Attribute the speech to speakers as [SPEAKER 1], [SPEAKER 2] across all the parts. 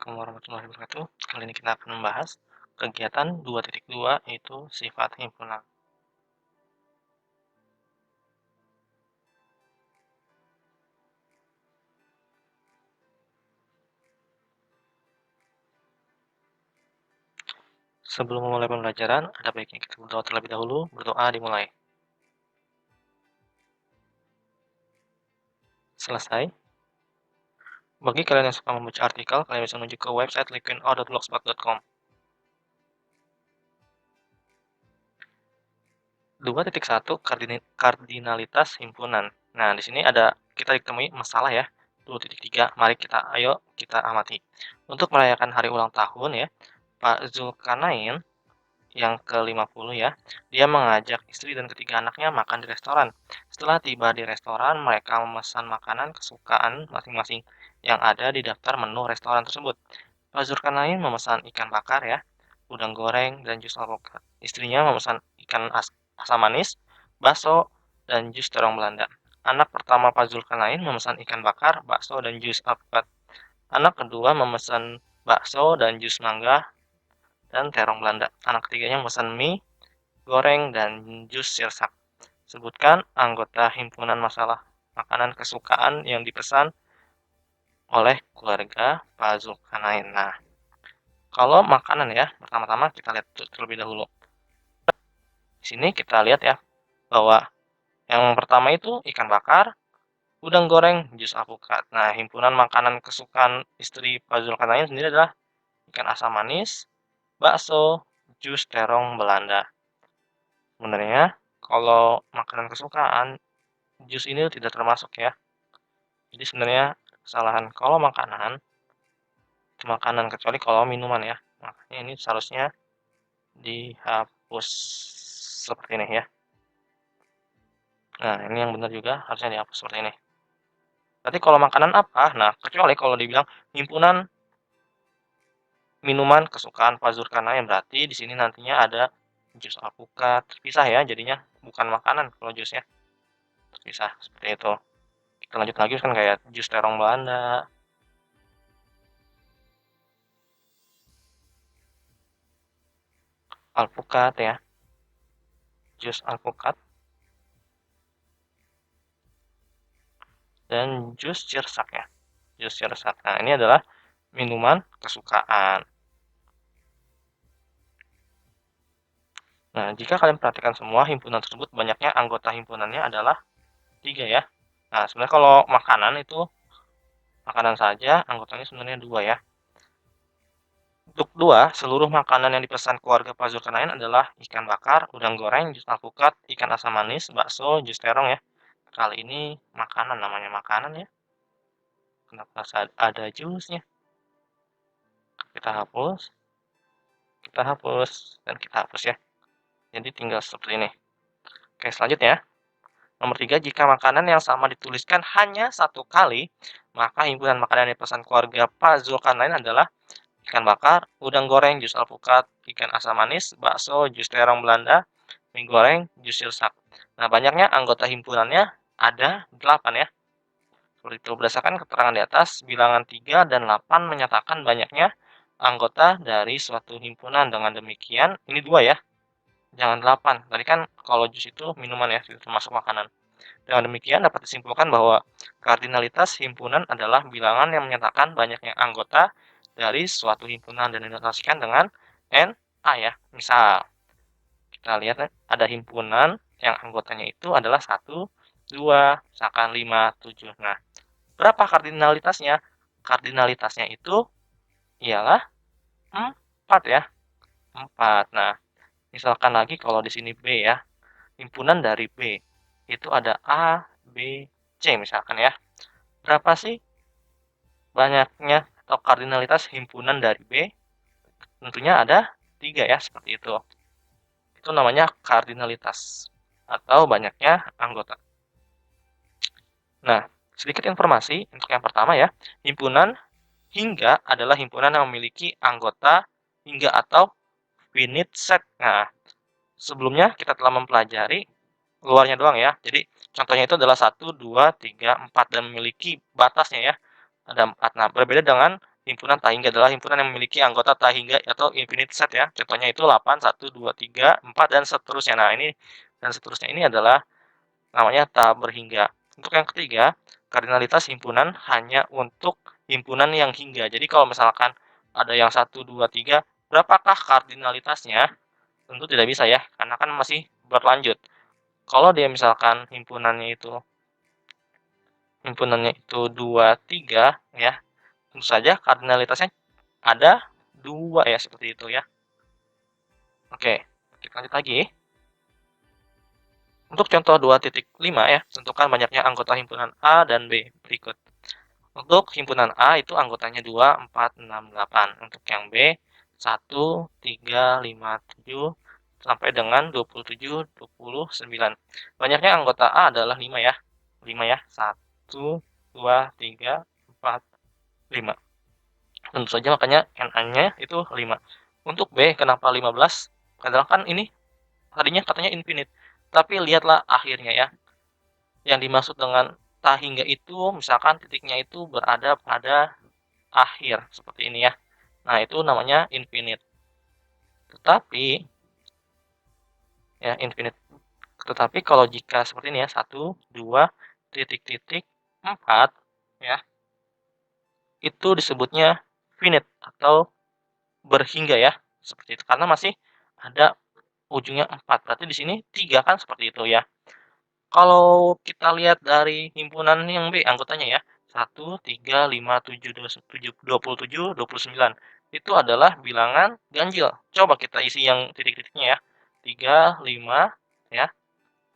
[SPEAKER 1] Assalamualaikum warahmatullahi wabarakatuh. Kali ini kita akan membahas kegiatan 2.2 yaitu sifat himpunan. Sebelum memulai pembelajaran, ada baiknya kita berdoa terlebih dahulu. Berdoa dimulai. Selesai. Bagi kalian yang suka membaca artikel, kalian bisa menuju ke website liquinout.blogspot.com. 2.1 kardinalitas himpunan. Nah, di sini kita ditemui masalah ya. 2.3. Mari kita amati. Untuk merayakan hari ulang tahun ya, Pak Zulkarnain yang ke-50 ya, dia mengajak istri dan ketiga anaknya makan di restoran. Setelah tiba di restoran, mereka memesan makanan kesukaan masing-masing yang ada di daftar menu restoran tersebut. Pak Zulkarnain memesan ikan bakar ya, udang goreng, dan jus alpukat. Istrinya memesan asam manis, bakso, dan jus terong Belanda. Anak pertama Pak Zulkarnain memesan ikan bakar, bakso, dan jus alpukat. Anak kedua memesan bakso dan jus mangga dan terong Belanda. Anak ketiganya memesan mie, goreng, dan jus sirsak. Sebutkan anggota himpunan masalah makanan kesukaan yang dipesan oleh keluarga Pak Zulkarnain. Nah, kalau makanan ya, pertama-tama kita lihat terlebih dahulu. Di sini kita lihat ya, bahwa yang pertama itu ikan bakar, udang goreng, jus alpukat. Nah, himpunan makanan kesukaan istri Pak Zulkarnain sendiri adalah ikan asam manis, bakso, jus terong Belanda. Sebenarnya, kalau makanan kesukaan, jus ini tidak termasuk ya. Jadi sebenarnya kesalahan kalau makanan kecuali kalau minuman ya. Makanya ini seharusnya dihapus seperti ini ya. Nah, ini yang benar juga harusnya dihapus seperti ini. Berarti kalau makanan apa? Nah, kecuali kalau dibilang himpunan minuman kesukaan Pak Zulkarnain, berarti di sini nantinya ada jus alpukat terpisah ya, jadinya bukan makanan kalau jusnya terpisah seperti itu. Kita lanjut lagi kan kayak jus terong Belanda, alpukat ya, jus alpukat, dan jus sirsak ya, jus sirsak. Nah, ini adalah minuman kesukaan. Nah, jika kalian perhatikan semua himpunan tersebut, banyaknya anggota himpunannya adalah 3 ya. Nah, sebenarnya kalau makanan itu makanan saja, anggotanya sebenarnya 2 ya. Untuk 2, seluruh makanan yang dipesan keluarga Pak Zulkarnain adalah ikan bakar, udang goreng, jus alpukat, ikan asam manis, bakso, jus terong ya. Kali ini makanan, namanya makanan ya. Kenapa ada jusnya? Kita hapus, dan kita hapus ya. Jadi tinggal seperti ini. Oke, selanjutnya. Nomor 3, jika makanan yang sama dituliskan hanya satu kali, maka himpunan makanan yang dipesan keluarga Pak Zulkarnain adalah ikan bakar, udang goreng, jus alpukat, ikan asam manis, bakso, jus terong Belanda, mie goreng, jus sirsak. Nah, banyaknya anggota himpunannya ada 8 ya. Seperti itu, berdasarkan keterangan di atas, bilangan 3 dan 8 menyatakan banyaknya anggota dari suatu himpunan. Dengan demikian, ini 2 ya, jangan 8. Tadi kan kalau jus itu minuman ya, tidak termasuk makanan. Dengan demikian dapat disimpulkan bahwa kardinalitas himpunan adalah bilangan yang menyatakan banyaknya anggota dari suatu himpunan dan dinotasikan dengan NA ya. Misal, kita lihat ada himpunan yang anggotanya itu adalah 1, 2, misalkan 5, 7. Nah, berapa kardinalitasnya? Kardinalitasnya itu ialah 4 ya. 4. Nah, misalkan lagi kalau di sini B ya. Himpunan dari B itu ada A, B, C misalkan ya. Berapa sih banyaknya atau kardinalitas himpunan dari B? Tentunya ada 3 ya, seperti itu. Itu namanya kardinalitas atau banyaknya anggota. Nah, sedikit informasi untuk yang pertama ya. Himpunan hingga adalah himpunan yang memiliki anggota hingga atau finite set. Nah, sebelumnya kita telah mempelajari luarnya doang ya. Jadi contohnya itu adalah 1, 2, 3, 4 dan memiliki batasnya ya. Ada 4. Nah, berbeda dengan himpunan tak hingga adalah himpunan yang memiliki anggota tak hingga atau infinite set ya. Contohnya itu 8, 1, 2, 3, 4, dan seterusnya. Nah, ini dan seterusnya ini adalah namanya tak berhingga. Untuk yang ketiga, kardinalitas himpunan hanya untuk himpunan yang hingga. Jadi kalau misalkan ada yang 1, 2, 3, berapakah kardinalitasnya? Tentu tidak bisa ya, karena kan masih berlanjut. Kalau dia misalkan himpunannya itu 2, 3 ya, tentu saja kardinalitasnya ada 2 ya, seperti itu ya. Oke, kita lanjut lagi. Untuk contoh 2.5 ya, tentukan banyaknya anggota himpunan A dan B berikut. Untuk himpunan A itu anggotanya 2, 4, 6, 8. Untuk yang B 1, 3, 5, 7 sampai dengan 27, 29. Banyaknya anggota A adalah 5 ya. 5 ya. 1, 2, 3, 4, 5. Tentu saja makanya NA-nya itu 5. Untuk B kenapa 15? Padahal kan ini tadinya katanya infinite. Tapi lihatlah akhirnya ya. Yang dimaksud dengan tak hingga itu misalkan titiknya itu berada pada akhir seperti ini ya. Nah, itu namanya infinite. Tetapi ya infinite. Tetapi kalau jika seperti ini ya, 1, 2, titik-titik, 4 ya, itu disebutnya finite atau berhingga ya. Seperti itu karena masih ada ujungnya 4. Berarti di sini 3 kan seperti itu ya. Kalau kita lihat dari himpunan yang B anggotanya ya, 1, 3, 5, 7, 27, 29. Itu adalah bilangan ganjil. Coba kita isi yang titik-titiknya ya. 3, 5 ya.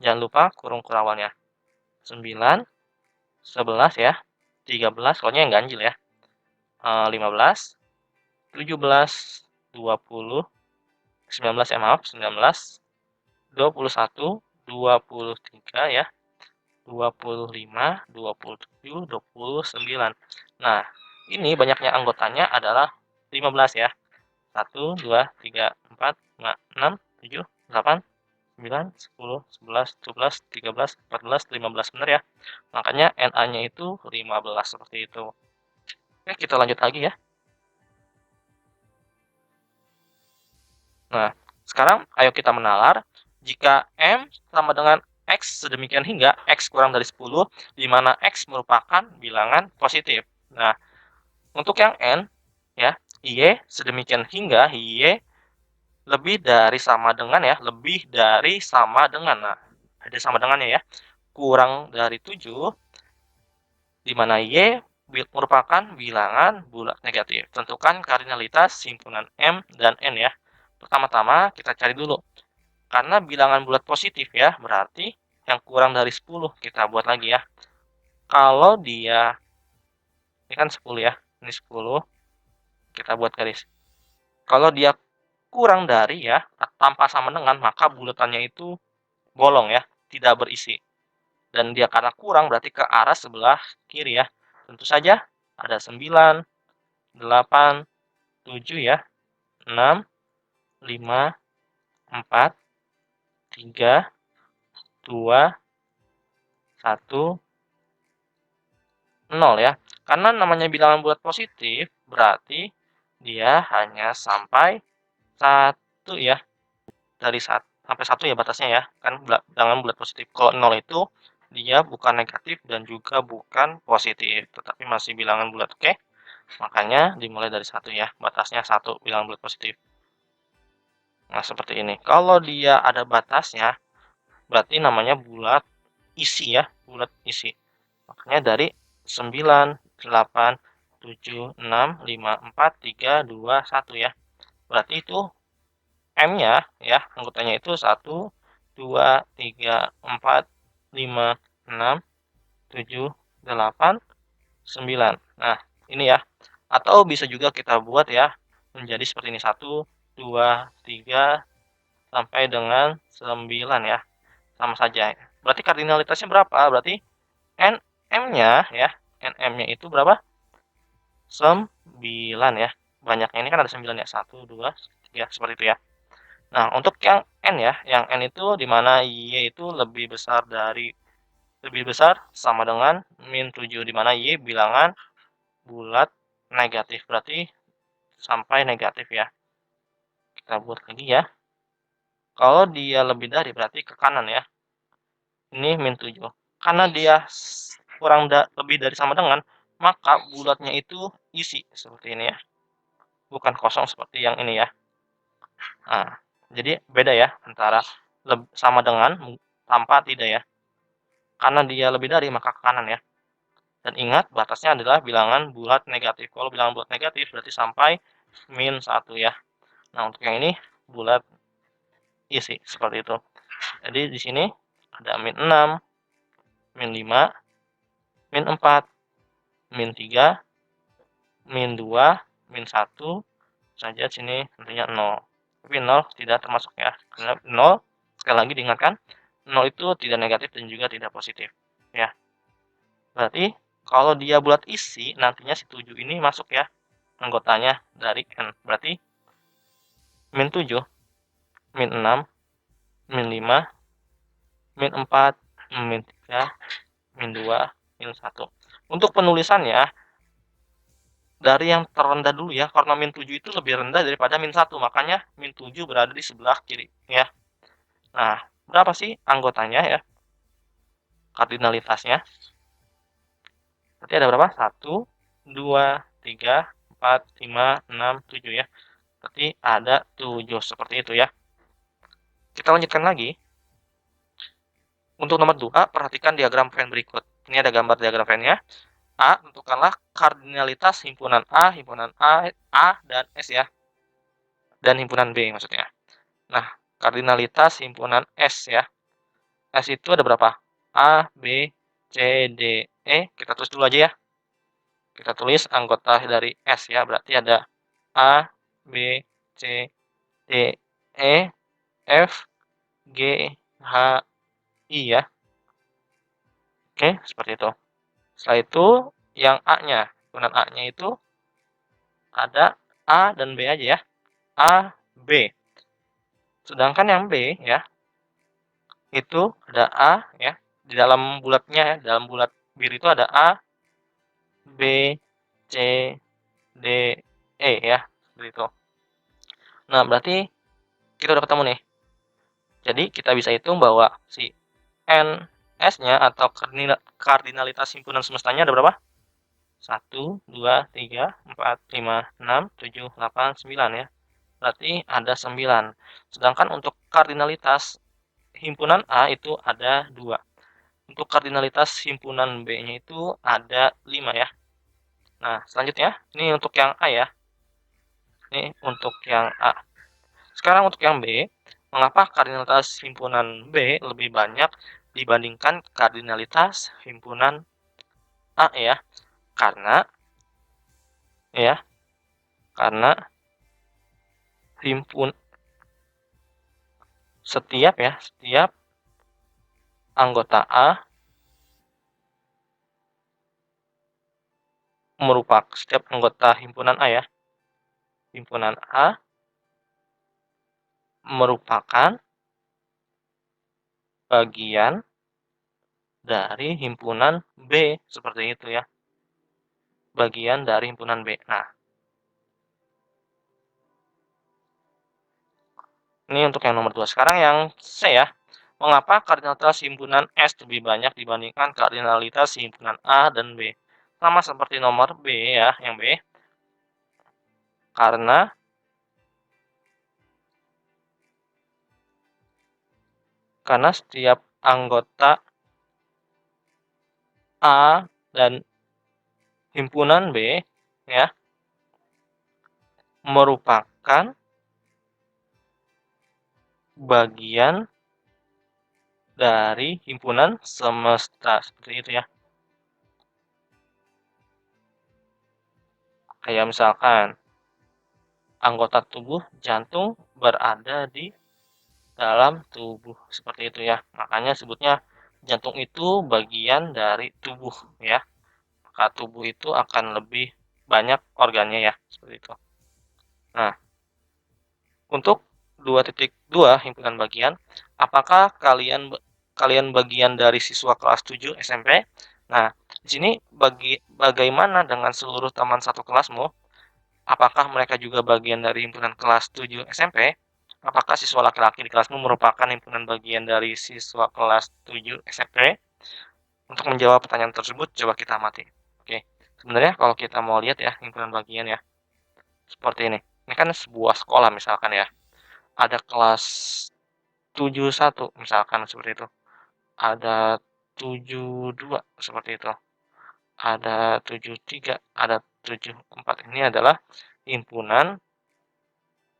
[SPEAKER 1] Jangan lupa kurung kurangnya. 9, 11 ya. 13, pokoknya yang ganjil ya. 15, 17, 20, 19 ya maaf, 19, 21, 23 ya. 25, 27, 29. Nah, ini banyaknya anggotanya adalah 15 ya. 1, 2, 3, 4, 5, 6, 7, 8, 9, 10, 11, 12, 13, 14, 15. Benar ya. Makanya NA-nya itu 15 seperti itu. Oke, kita lanjut lagi ya. Nah, sekarang ayo kita menalar. Jika M sama dengan X sedemikian hingga X kurang dari 10, di mana X merupakan bilangan positif. Nah, untuk yang N, ya, Y sedemikian hingga Y lebih dari sama dengan ya, lebih dari sama dengan. Nah, ada sama dengannya ya. Kurang dari 7, di mana Y merupakan bilangan bulat negatif. Tentukan kardinalitas himpunan M dan N ya. Pertama-tama kita cari dulu. Karena bilangan bulat positif ya, berarti yang kurang dari 10 kita buat lagi ya. Kalau dia, ini kan 10 ya, ini 10, kita buat garis. Kalau dia kurang dari ya, tanpa sama dengan, maka bulatannya itu bolong ya, tidak berisi. Dan dia karena kurang berarti ke arah sebelah kiri ya. Tentu saja ada 9, 8, 7 ya, 6, 5, 4, 3, 2, 1, 0 ya. Karena namanya bilangan bulat positif, berarti dia hanya sampai 1 ya. Dari sampai 1 ya batasnya ya. Kan bilangan bulat positif. Kalau 0 itu dia bukan negatif dan juga bukan positif, tetapi masih bilangan bulat. Oke. Makanya dimulai dari 1 ya. Batasnya 1 bilangan bulat positif. Nah, seperti ini. Kalau dia ada batasnya, berarti namanya bulat isi ya, bulat isi. Makanya dari 9, 8, 7, 6, 5, 4, 3, 2, 1 ya. Berarti itu M-nya ya, anggotanya itu 1, 2, 3, 4, 5, 6, 7, 8, 9. Nah, ini ya. Atau bisa juga kita buat ya menjadi seperti ini 1, 2, 3 sampai dengan 9 ya. Sama saja. Berarti kardinalitasnya berapa? Berarti NM-nya ya, NM-nya itu berapa? 9 ya. Banyaknya ini kan ada 9 ya. 1, 2, 3 seperti itu ya. Nah, untuk yang N ya, yang N itu di mana Y itu lebih besar sama dengan -7, di mana Y bilangan bulat negatif, berarti sampai negatif ya. Kita buat lagi ya. Kalau dia lebih dari berarti ke kanan ya. Ini min 7. Karena dia lebih dari sama dengan, maka bulatnya itu isi seperti ini ya. Bukan kosong seperti yang ini ya. Nah, jadi beda ya antara sama dengan tanpa tidak ya. Karena dia lebih dari maka ke kanan ya. Dan ingat batasnya adalah bilangan bulat negatif. Kalau bilangan bulat negatif berarti sampai min 1 ya. Nah, untuk yang ini bulat isi seperti itu. Jadi di sini ada min 6, min 5, min 4, min 3, min 2, min 1, saja sini tentunya 0. Tapi 0 tidak termasuk ya. Karena 0, sekali lagi diingatkan, 0 itu tidak negatif dan juga tidak positif. Ya. Berarti kalau dia bulat isi, nantinya si 7 ini masuk ya. Anggotanya dari N. Berarti min 7, min 6, min 5, min 4, min 3, min 2, min 1. Untuk penulisannya, dari yang terendah dulu ya, karena min 7 itu lebih rendah daripada min 1, makanya min 7 berada di sebelah kiri ya. Nah, berapa sih anggotanya ya? Kardinalitasnya. Berarti ada berapa? 1, 2, 3, 4, 5, 6, 7 ya. Berarti ada 7 seperti itu ya. Kita lanjutkan lagi. Untuk nomor 2, perhatikan diagram Venn berikut. Ini ada gambar diagram Venn-nya. A, tentukanlah kardinalitas himpunan A, dan S ya. Dan himpunan B maksudnya. Nah, kardinalitas himpunan S ya. S itu ada berapa? A, B, C, D, E. Kita tulis dulu aja ya. Kita tulis anggota dari S ya. Berarti ada A, B, C, D, E, F, G, H, I ya. Oke, seperti itu. Setelah itu, yang A-nya. Himpunan A-nya itu ada A dan B aja ya. A, B. Sedangkan yang B ya, itu ada A ya. Di dalam bulatnya ya, dalam bulat biru itu ada A, B, C, D, E ya. Seperti itu. Nah, berarti kita udah ketemu nih. Jadi kita bisa hitung bahwa si N S-nya atau kardinalitas himpunan semestanya ada berapa? 1, 2, 3, 4, 5, 6, 7, 8, 9 ya. Berarti ada 9. Sedangkan untuk kardinalitas himpunan A itu ada 2. Untuk kardinalitas himpunan B-nya itu ada 5 ya. Nah, selanjutnya ini untuk yang A ya. Ini untuk yang A. Sekarang untuk yang B, mengapa kardinalitas himpunan B lebih banyak dibandingkan kardinalitas himpunan A ya? Karena karena setiap anggota A setiap anggota himpunan A ya. Himpunan A merupakan bagian dari himpunan B seperti itu ya. Bagian dari himpunan B. Nah, ini untuk yang nomor 2. Sekarang yang C ya. Mengapa kardinalitas himpunan S lebih banyak dibandingkan kardinalitas himpunan A dan B? Sama seperti nomor B ya, yang B. Karena setiap anggota A dan himpunan B ya merupakan bagian dari himpunan semesta seperti itu ya. Kayak misalkan anggota tubuh jantung berada di dalam tubuh seperti itu ya. Makanya sebutnya jantung itu bagian dari tubuh ya. Maka tubuh itu akan lebih banyak organnya ya, seperti itu. Nah, untuk 2.2 himpunan bagian, apakah kalian bagian dari siswa kelas 7 SMP? Nah, Di sini bagaimana dengan seluruh teman satu kelasmu? Apakah mereka juga bagian dari himpunan kelas 7 SMP? Apakah siswa laki-laki di kelasmu merupakan himpunan bagian dari siswa kelas 7 SMP? Untuk menjawab pertanyaan tersebut, coba kita amati. Oke, sebenarnya kalau kita mau lihat ya, himpunan bagian ya, seperti ini. Ini kan sebuah sekolah misalkan ya, ada kelas 71 misalkan seperti itu. Ada 72 seperti itu. Ada 73, ada 74. Ini adalah himpunan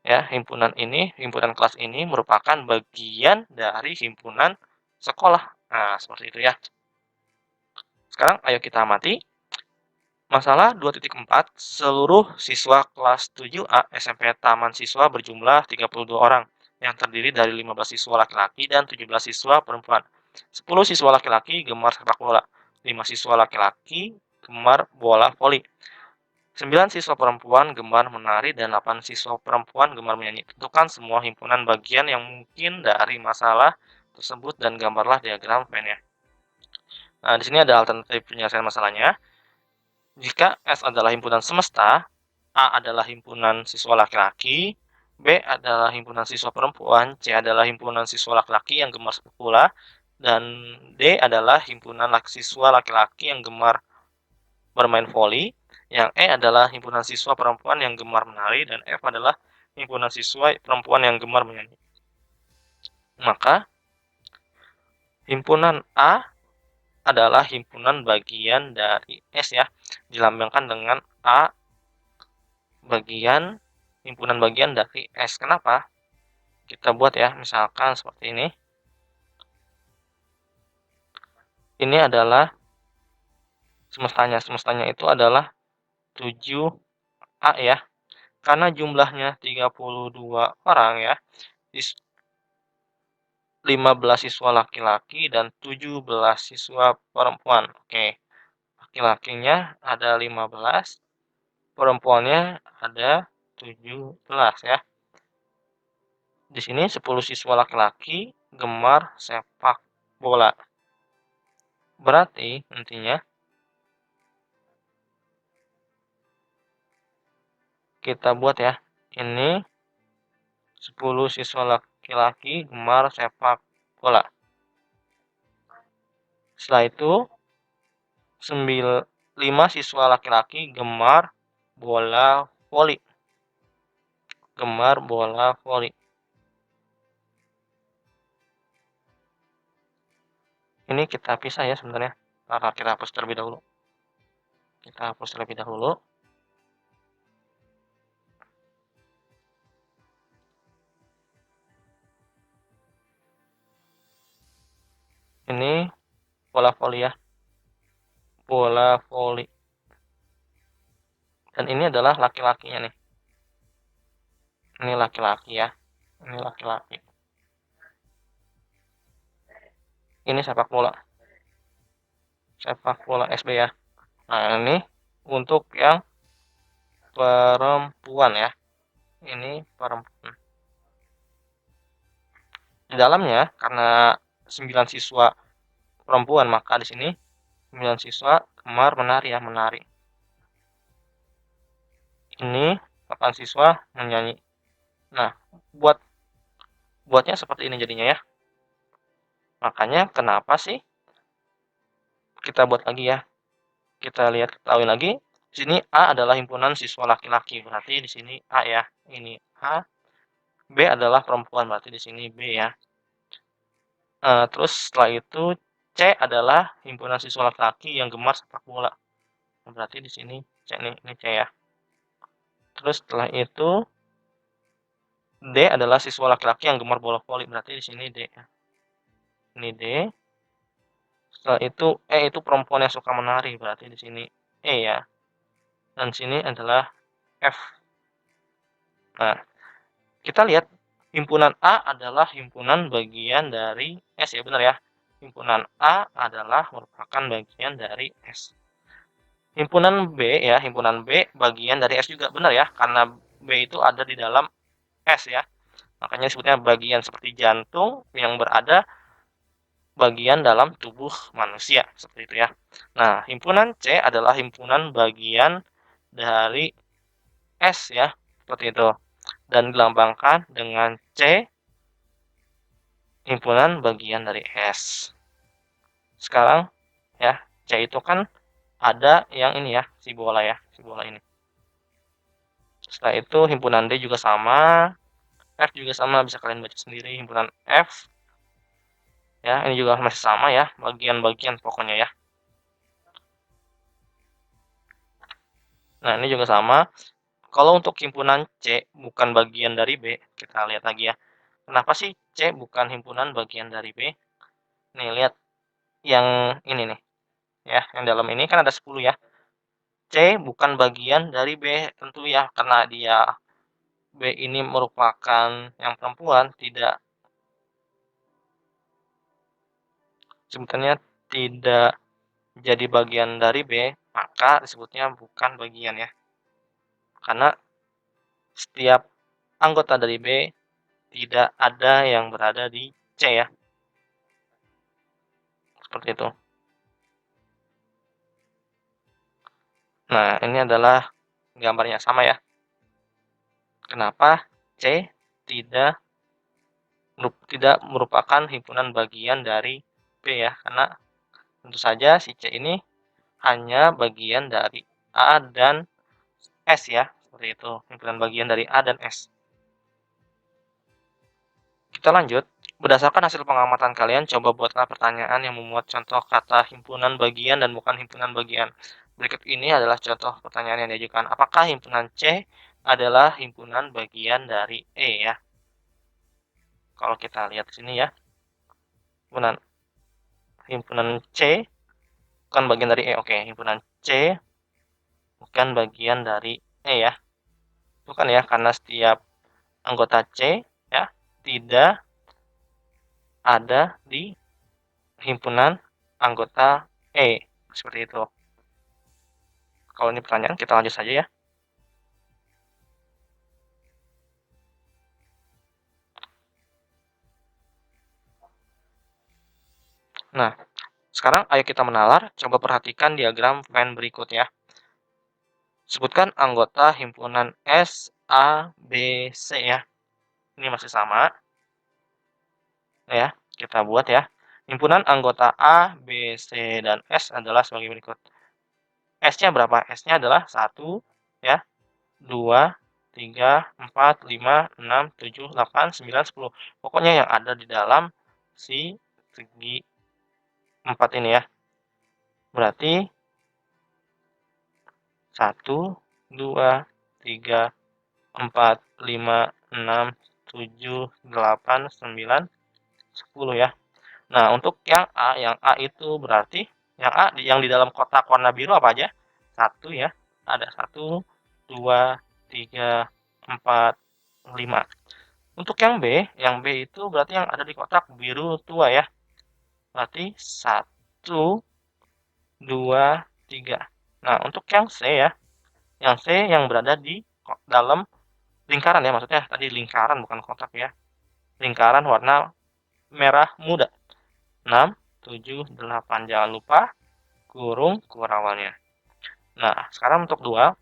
[SPEAKER 1] ya, himpunan kelas ini merupakan bagian dari himpunan sekolah. Nah, seperti itu ya. Sekarang ayo kita amati masalah 2.4, seluruh siswa kelas 7A SMP Taman Siswa berjumlah 32 orang, yang terdiri dari 15 siswa laki-laki dan 17 siswa perempuan. 10 siswa laki-laki gemar sepak bola, 5 siswa laki-laki gemar bola voli, 9 siswa perempuan gemar menari, dan 8 siswa perempuan gemar menyanyi. Tentukan semua himpunan bagian yang mungkin dari masalah tersebut dan gambarlah diagram Venn-nya. Nah, di sini ada alternatif penyelesaian masalahnya. Jika S adalah himpunan semesta, A adalah himpunan siswa laki-laki, B adalah himpunan siswa perempuan, C adalah himpunan siswa laki-laki yang gemar sepak bola, dan D adalah himpunan siswa laki-laki yang gemar bermain voli, yang E adalah himpunan siswa perempuan yang gemar menari, dan F adalah himpunan siswa perempuan yang gemar menyanyi. Maka, himpunan A adalah himpunan bagian dari S ya, dilambangkan dengan A himpunan bagian dari S. Kenapa? Kita buat ya, misalkan seperti ini. Ini adalah semestanya. Semestanya itu adalah 7A ya. Karena jumlahnya 32 orang ya. 15 siswa laki-laki dan 17 siswa perempuan. Oke. Laki-lakinya ada 15, perempuannya ada 17 ya. Di sini 10 siswa laki-laki gemar sepak bola. Berarti intinya kita buat ya. Ini 10 siswa laki-laki gemar sepak bola. Setelah itu 5 siswa laki-laki gemar bola voli. Gemar bola voli. Ini kita pisah ya sebenarnya. Maka kita hapus terlebih dahulu. Kita hapus terlebih dahulu. Ini bola voli ya. Bola voli. Dan ini adalah laki-lakinya nih. Ini laki-laki ya. Ini laki-laki. Ini sepak bola. Sepak bola SB ya. Nah, ini untuk yang perempuan ya. Ini perempuan. Di dalamnya karena 9 siswa perempuan, maka di sini 9 siswa gemar menari ya, menari. Ini 8 siswa menyanyi. Nah, buatnya seperti ini jadinya ya. Makanya kenapa sih kita buat lagi ya? Kita lihat ketahui lagi. Di sini A adalah himpunan siswa laki-laki, berarti di sini A ya. Ini A. B adalah perempuan, berarti di sini B ya. Terus setelah itu C adalah himpunan siswa laki-laki yang gemar sepak bola. Berarti di sini C nih, ini C ya. Terus setelah itu D adalah siswa laki-laki yang gemar bola voli, berarti di sini D ya. Ini D. Setelah itu E itu perempuan yang suka menari, berarti di sini E ya. Dan sini adalah F. Nah, kita lihat himpunan A adalah himpunan bagian dari S ya, benar ya. Himpunan A adalah merupakan bagian dari S. Himpunan B ya, himpunan B bagian dari S juga, benar ya, karena B itu ada di dalam S ya. Makanya disebutnya bagian seperti jantung yang berada bagian dalam tubuh manusia, seperti itu ya. Nah, himpunan C adalah himpunan bagian dari S ya, seperti itu. Dan dilambangkan dengan C, himpunan bagian dari S. Sekarang ya, C itu kan ada yang ini ya, si bola ya, si bola ini. Setelah itu himpunan D juga sama, F juga sama, bisa kalian baca sendiri himpunan F. Ya, ini juga masih sama ya, bagian-bagian pokoknya ya. Nah, ini juga sama. Kalau untuk himpunan C bukan bagian dari B, kita lihat lagi ya. Kenapa sih C bukan himpunan bagian dari B? Nih, lihat yang ini nih, ya, yang dalam ini kan ada 10 ya. C bukan bagian dari B tentu ya, karena dia B ini merupakan yang perempuan, tidak sebutannya tidak jadi bagian dari B, maka disebutnya bukan bagian ya. Karena setiap anggota dari B tidak ada yang berada di C ya, seperti itu. Nah, ini adalah gambarnya sama ya. Kenapa C tidak merupakan himpunan bagian dari B ya? Karena tentu saja si C ini hanya bagian dari A dan S ya, seperti itu. Himpunan bagian dari A dan S. Kita lanjut. Berdasarkan hasil pengamatan kalian, coba buatlah pertanyaan yang memuat contoh kata himpunan bagian dan bukan himpunan bagian. Berikut ini adalah contoh pertanyaan yang diajukan. Apakah himpunan C adalah himpunan bagian dari E ya? Kalau kita lihat di sini ya, himpunan himpunan C bukan bagian dari E. Oke, himpunan C bukan bagian dari E ya. Bukan ya, karena setiap anggota C ya tidak ada di himpunan anggota E. Seperti itu. Kalau ini pertanyaan, kita lanjut saja ya. Nah, sekarang ayo kita menalar, coba perhatikan diagram Venn berikut ya. Sebutkan anggota himpunan S, A, B, C ya. Ini masih sama ya, kita buat ya. Himpunan anggota A, B, C, dan S adalah sebagai berikut. S-nya berapa? S-nya adalah 1 ya, 2, 3, 4, 5, 6, 7, 8, 9, 10. Pokoknya yang ada di dalam si segi 4 ini ya. Berarti 1, 2, 3, 4, 5, 6, 7, 8, 9, 10 ya. Nah, untuk yang A itu berarti yang di dalam kotak warna biru apa aja? 1 ya. Ada 1, 2, 3, 4, 5. Untuk yang B itu berarti yang ada di kotak biru tua ya. Berarti 1, 2, 3. Nah, untuk yang C ya, yang C yang berada di dalam lingkaran ya, maksudnya tadi lingkaran bukan kotak ya. Lingkaran warna merah muda. 6, 7, 8. Jangan lupa kurung kurawalnya. Nah, sekarang untuk 2.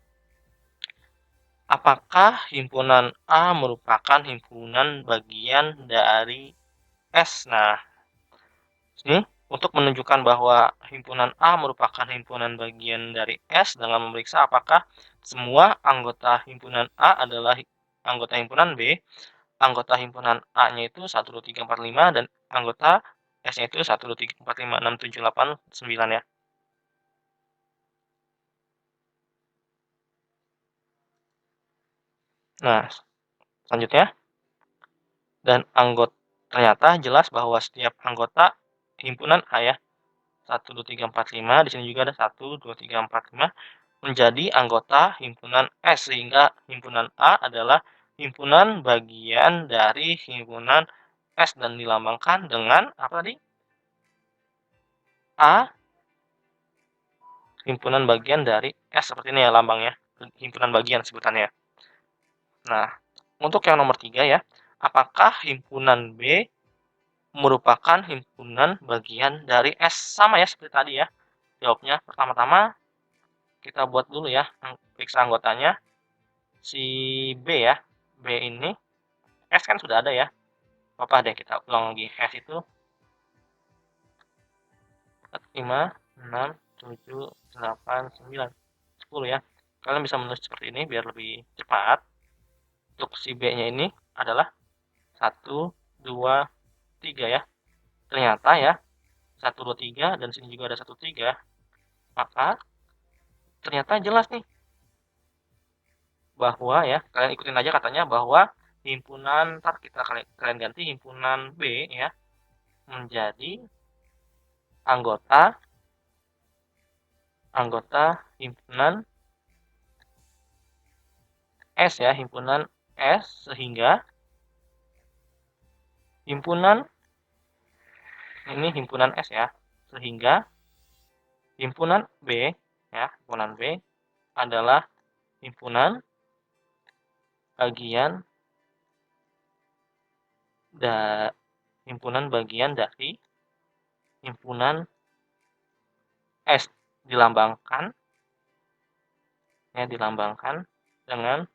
[SPEAKER 1] Apakah himpunan A merupakan himpunan bagian dari S? Nah, ini untuk menunjukkan bahwa himpunan A merupakan himpunan bagian dari S dengan memeriksa apakah semua anggota himpunan A adalah anggota himpunan B, anggota himpunan A-nya itu 1, 2, 3, 4, 5, dan anggota S-nya itu 1, 2, 3, 4, 5, 6, 7, 8, 9 ya. Nah, selanjutnya, dan ternyata jelas bahwa setiap anggota himpunan A ya, 1, 2, 3, 4, 5, di sini juga ada 1, 2, 3, 4, 5, menjadi anggota himpunan S, sehingga himpunan A adalah himpunan bagian dari himpunan S dan dilambangkan dengan apa tadi? A, himpunan bagian dari S, seperti ini ya lambangnya, himpunan bagian sebutannya. Nah, untuk yang nomor 3 ya, apakah himpunan B merupakan himpunan bagian dari S. Sama ya seperti tadi ya, jawabnya. Pertama-tama kita buat dulu ya, periksa anggotanya. Si B ya, B ini, S kan sudah ada ya. Apa deh kita ulang lagi, S itu 5, 6, 7, 8, 9, 10 ya. Kalian bisa menulis seperti ini biar lebih cepat. Untuk si B-nya ini adalah 1, 2, 3 ya. Ternyata ya, 1, 2, 3, dan sini juga ada 1, 3. Maka ternyata jelas nih bahwa ya, kalian ikutin aja katanya bahwa himpunan, ntar kalian ganti himpunan B ya menjadi anggota himpunan S ya, himpunan S, sehingga himpunan ini himpunan S ya, sehingga himpunan B ya, himpunan B adalah himpunan bagian dari himpunan S, dilambangkan dengan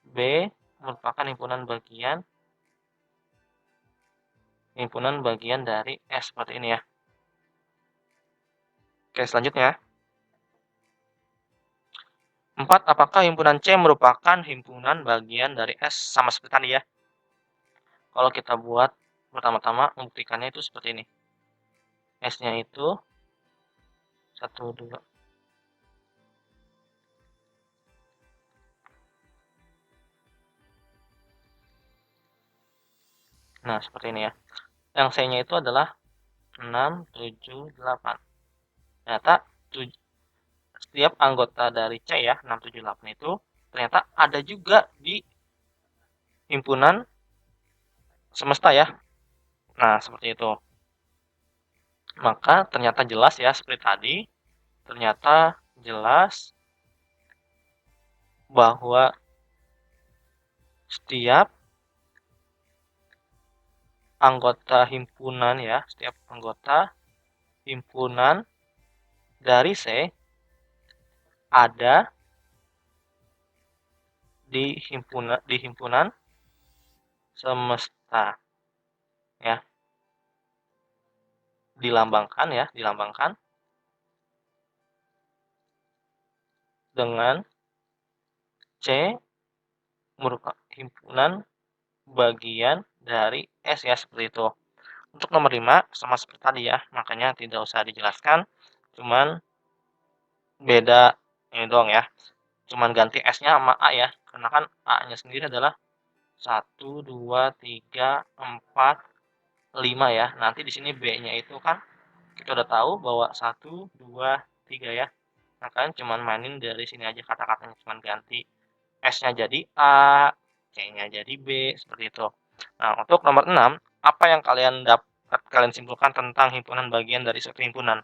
[SPEAKER 1] B merupakan himpunan bagian dari S, seperti ini ya. Oke, selanjutnya 4. Apakah himpunan C merupakan himpunan bagian dari S? Sama seperti tadi ya. Kalau kita buat pertama-tama membuktikannya itu seperti ini. S-nya itu 1, 2. Nah, seperti ini ya. Yang C-nya itu adalah 6, 7, 8. Ternyata setiap anggota dari C ya, 6, 7, 8 itu ternyata ada juga di himpunan semesta ya. Nah, seperti itu. Maka ternyata jelas ya, seperti tadi. Ternyata jelas bahwa setiap anggota himpunan ya, setiap anggota himpunan dari C ada di himpunan semesta ya. Dilambangkan dengan C merupakan himpunan bagian dari S ya, seperti itu. Untuk nomor 5 sama seperti tadi ya, makanya tidak usah dijelaskan, cuman beda ini doang ya. Cuman ganti S-nya sama A ya, karena kan A-nya sendiri adalah 1, 2, 3, 4, 5 ya. Nanti di sini B-nya itu kan kita udah tahu bahwa 1, 2, 3 ya. Nah, kalian cuman mainin dari sini aja kata-katanya, cuman ganti S-nya jadi A, C-nya jadi B, seperti itu. Nah, untuk nomor 6, apa yang kalian simpulkan tentang himpunan bagian dari suatu himpunan?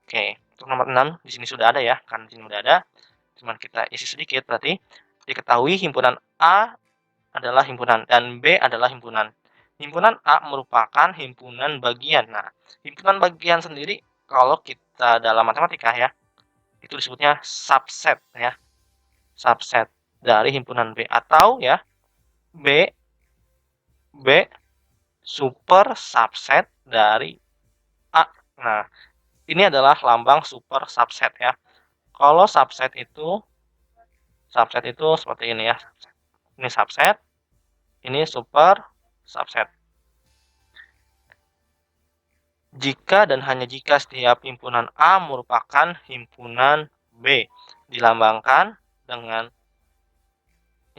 [SPEAKER 1] Oke, untuk nomor 6 di sini sudah ada ya, kan di sini sudah ada. Cuman kita isi sedikit, berarti diketahui himpunan A adalah himpunan dan B adalah himpunan. Himpunan A merupakan himpunan bagian. Nah, himpunan bagian sendiri kalau kita dalam matematika ya, itu disebutnya subset ya. Subset dari himpunan B, atau ya B super subset dari A. Nah, ini adalah lambang super subset ya. Kalau subset itu seperti ini ya. Ini subset, ini super subset. Jika dan hanya jika setiap himpunan A merupakan himpunan B, dilambangkan dengan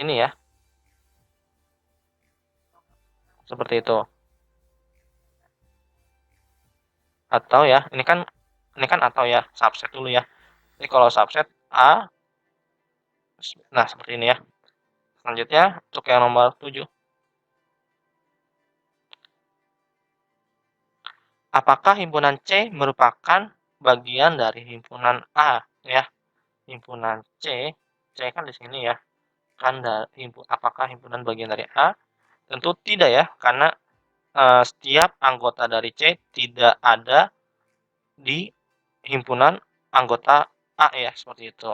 [SPEAKER 1] ini ya, seperti itu. Atau ya, ini kan atau ya, subset dulu ya. Jadi kalau subset A, nah seperti ini ya. Selanjutnya untuk yang nomor 7. Apakah himpunan C merupakan bagian dari himpunan A ya? Himpunan C kan di sini ya. Kan apakah himpunan bagian dari A? Tentu tidak ya, karena setiap anggota dari C tidak ada di himpunan anggota A ya, seperti itu.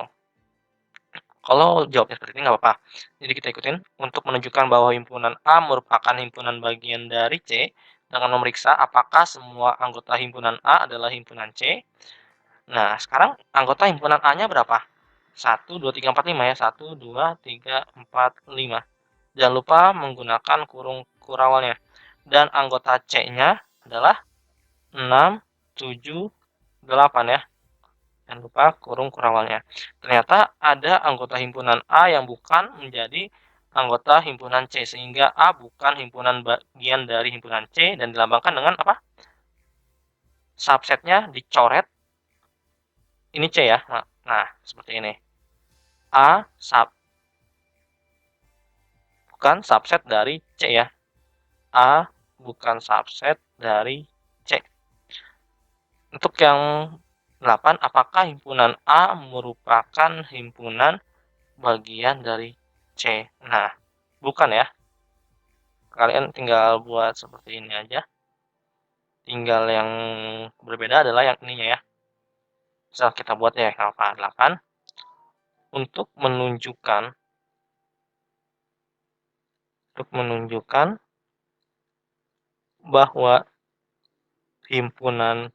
[SPEAKER 1] Kalau jawabnya seperti ini nggak apa-apa. Jadi kita ikutin, untuk menunjukkan bahwa himpunan A merupakan himpunan bagian dari C, dengan memeriksa apakah semua anggota himpunan A adalah himpunan C. Nah, sekarang anggota himpunan A-nya berapa? 1, 2, 3, 4, 5 ya. 1, 2, 3, 4, 5. Jangan lupa menggunakan kurung kurawalnya. Dan anggota C-nya adalah 6, 7, 8 ya. Jangan lupa kurung kurawalnya. Ternyata ada anggota himpunan A yang bukan menjadi anggota himpunan C, sehingga A bukan himpunan bagian dari himpunan C dan dilambangkan dengan apa? Subsetnya dicoret. Ini C ya. Nah, seperti ini. A bukan subset dari C ya. A bukan subset dari C. Untuk yang 8, apakah himpunan A merupakan himpunan bagian dari C? Nah, bukan ya. Kalian tinggal buat seperti ini aja. Tinggal yang berbeda adalah yang ininya ya. Misal kita buat ya apa 8 untuk menunjukkan bahwa himpunan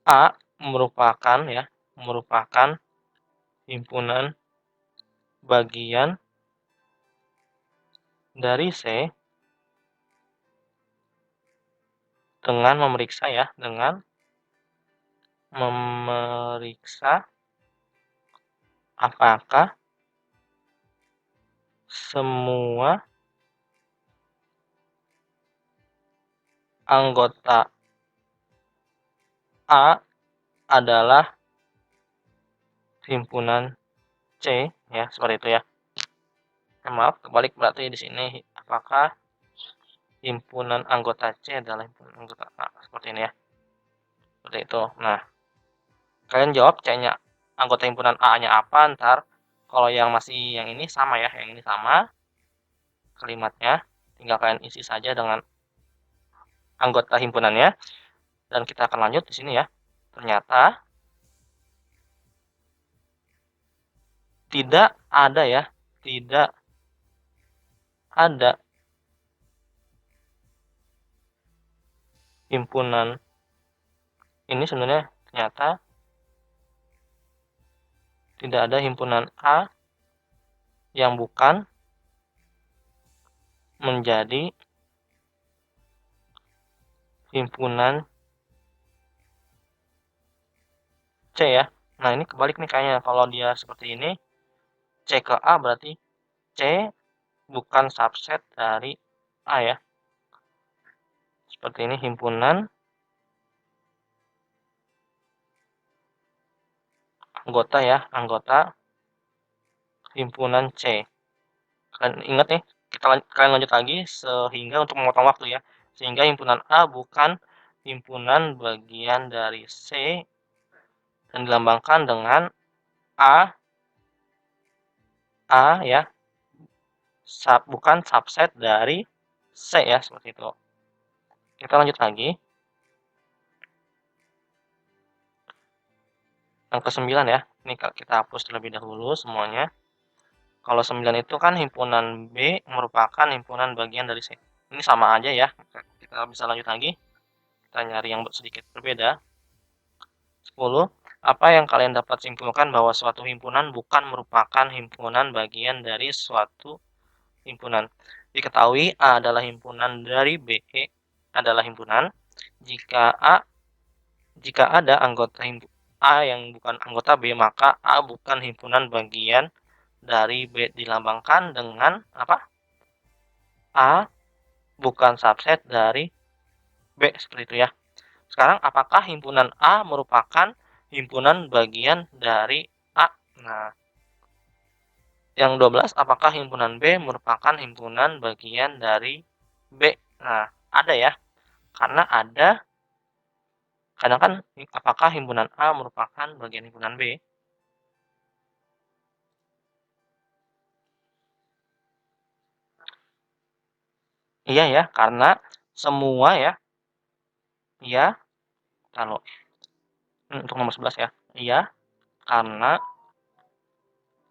[SPEAKER 1] A merupakan himpunan bagian dari C dengan memeriksa apakah semua anggota A adalah himpunan C ya, seperti itu ya. Maaf, kebalik berarti di sini apakah himpunan anggota C adalah himpunan anggota A, seperti ini ya. Seperti itu. Nah, kalian jawab C-nya anggota himpunan A-nya apa, ntar kalau yang masih yang ini sama ya, yang ini sama kalimatnya, tinggal kalian isi saja dengan anggota himpunannya. Dan kita akan lanjut di sini ya. Ternyata tidak ada ya, tidak ada himpunan ini sebenarnya ternyata tidak ada himpunan A yang bukan menjadi himpunan C ya. Nah, ini kebalik nih kayaknya. Kalau dia seperti ini, C ke A berarti C bukan subset dari A ya. Seperti ini himpunan anggota ya, anggota himpunan C. Kalian ingat nih, kalian lanjut lagi sehingga untuk memotong waktu ya. Sehingga himpunan A bukan himpunan bagian dari C dan dilambangkan dengan A ya, bukan subset dari C ya, seperti itu. Kita lanjut lagi. Yang ke-9 ya, ini kita hapus terlebih dahulu semuanya. Kalau 9 itu kan himpunan B merupakan himpunan bagian dari C. Ini sama aja ya, kita bisa lanjut lagi. Kita nyari yang sedikit berbeda. 10. Apa yang kalian dapat simpulkan bahwa suatu himpunan bukan merupakan himpunan bagian dari suatu himpunan. Diketahui A adalah himpunan dari B adalah himpunan jika ada anggota A yang bukan anggota B, maka A bukan himpunan bagian dari B, dilambangkan dengan apa? A bukan subset dari B, seperti itu ya. Sekarang apakah himpunan A merupakan himpunan bagian dari A? Nah, yang 12, apakah himpunan B merupakan himpunan bagian dari B? Nah, ada ya. Karena ada, kadang kan apakah himpunan A merupakan bagian himpunan B? Iya ya, karena semua ya, iya, kalau untuk nomor 11 ya, iya, karena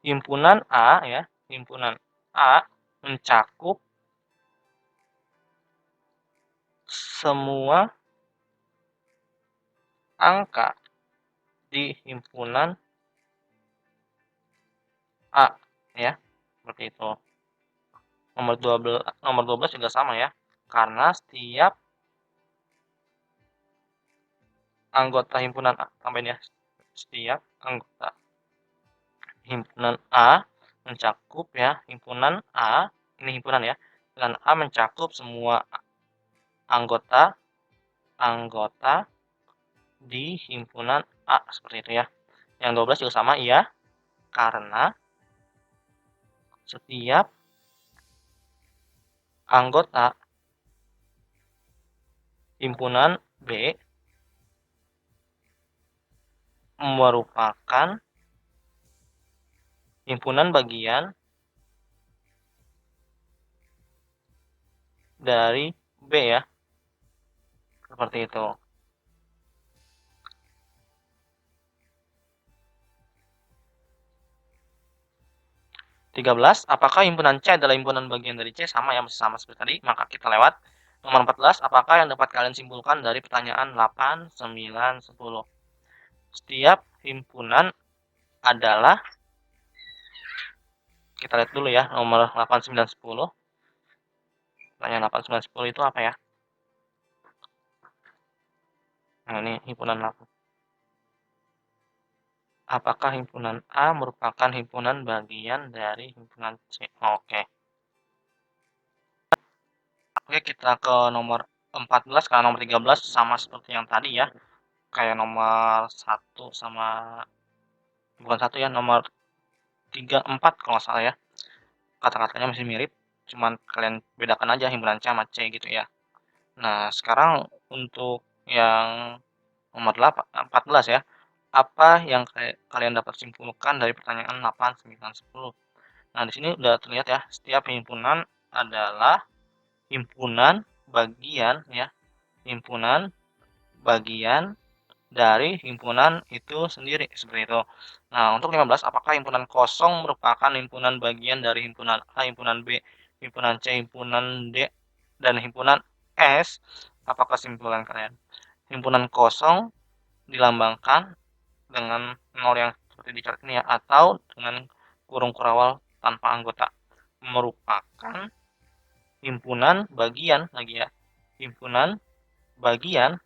[SPEAKER 1] himpunan A ya, himpunan A mencakup semua angka di himpunan A ya, seperti itu. Nomor 12 juga sama ya, karena setiap anggota himpunan A, tambahin ya, setiap anggota himpunan A mencakup ya, himpunan A, ini himpunan ya, dan A mencakup semua anggota anggota di himpunan A, seperti itu ya. Yang 12 juga sama, iya, karena setiap anggota himpunan B merupakan himpunan bagian dari B ya, seperti itu. 13, apakah himpunan C adalah himpunan bagian dari C? Sama ya, masih sama seperti tadi, maka kita lewat. Nomor 14, apakah yang dapat kalian simpulkan dari pertanyaan 8, 9, 10? Setiap himpunan adalah, kita lihat dulu ya, nomor 8, 9, 10. Pertanyaan 8, 9, 10 itu apa ya? Nah, ini himpunan 8. Apakah himpunan A merupakan himpunan bagian dari himpunan C? Oke. Oke, kita ke nomor 14, karena nomor 13 sama seperti yang tadi ya. Kayak nomor 1 sama, bukan 1 ya, nomor 3, 4 kalau nggak salah ya. Kata-katanya masih mirip, cuman kalian bedakan aja himpunan C sama C gitu ya. Nah, sekarang untuk yang nomor 14 ya. Apa yang kalian dapat simpulkan dari pertanyaan 8, 9, 10? Nah, di sini udah terlihat ya, setiap himpunan adalah himpunan bagian ya, himpunan bagian dari himpunan itu sendiri, seperti itu. Nah, untuk 15, apakah himpunan kosong merupakan himpunan bagian dari himpunan A, himpunan B, himpunan C, himpunan D, dan himpunan S? Apa kesimpulan kalian? Himpunan kosong dilambangkan dengan nol yang seperti di chart ini ya, atau dengan kurung kurawal tanpa anggota, merupakan himpunan bagian lagi ya, himpunan bagian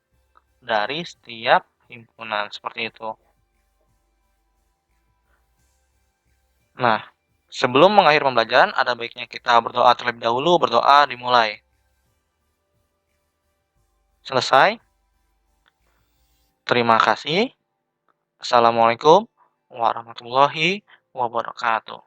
[SPEAKER 1] dari setiap himpunan, seperti itu. Nah, sebelum mengakhiri pembelajaran, ada baiknya kita berdoa terlebih dahulu. Berdoa dimulai. Selesai. Terima kasih. Assalamualaikum warahmatullahi wabarakatuh.